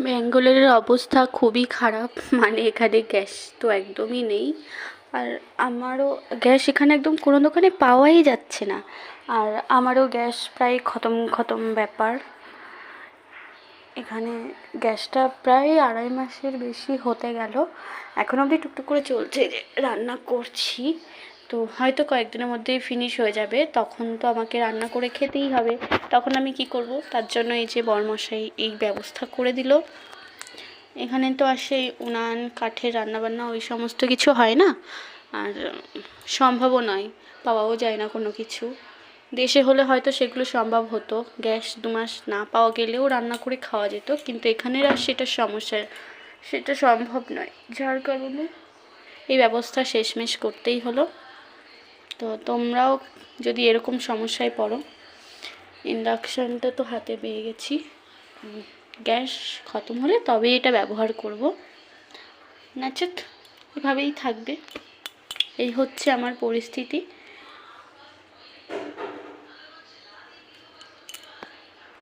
ব্যাঙ্গালোরের অবস্থা খুবই খারাপ, মানে এখানে গ্যাস তো একদমই নেই। আর আমারও গ্যাস এখানে একদম কোনো দোকানে পাওয়াই যাচ্ছে না। আর আমারও গ্যাস প্রায় খতম খতম ব্যাপার। এখানে গ্যাসটা প্রায় 2.5 মাসের বেশি হতে গেল, এখন অবধি টুকটুক করে চলছে, যে রান্না করছি। তো হয়তো কয়েকদিনের মধ্যেই ফিনিশ হয়ে যাবে, তখন তো আমাকে রান্না করে খেতেই হবে। তখন আমি কি করব? তার জন্য এই যে বরমশাই এই ব্যবস্থা করে দিল। এখানে তো আর সেই উনান কাঠের রান্নাবান্না ওই সমস্ত কিছু হয় না, আর সম্ভবও নয়, পাওয়াও যায় না কোনো কিছু। দেশে হলে হয়তো সেগুলো সম্ভব হতো, গ্যাস 2 মাস না পাওয়া গেলেও রান্না করে খাওয়া যেত, কিন্তু এখানের আর সেটা সমস্যা, সেটা সম্ভব নয়। যার কারণে এই ব্যবস্থা শেষমেশ করতেই হলো। তো তোমরাও যদি এরকম সমস্যায় পড়ো, ইন্ডাকশানটা তো হাতে পেয়ে গেছি, গ্যাস খতম হলে তবেই এটা ব্যবহার করব, নচেৎ এভাবেই থাকবে। এই হচ্ছে আমার পরিস্থিতি।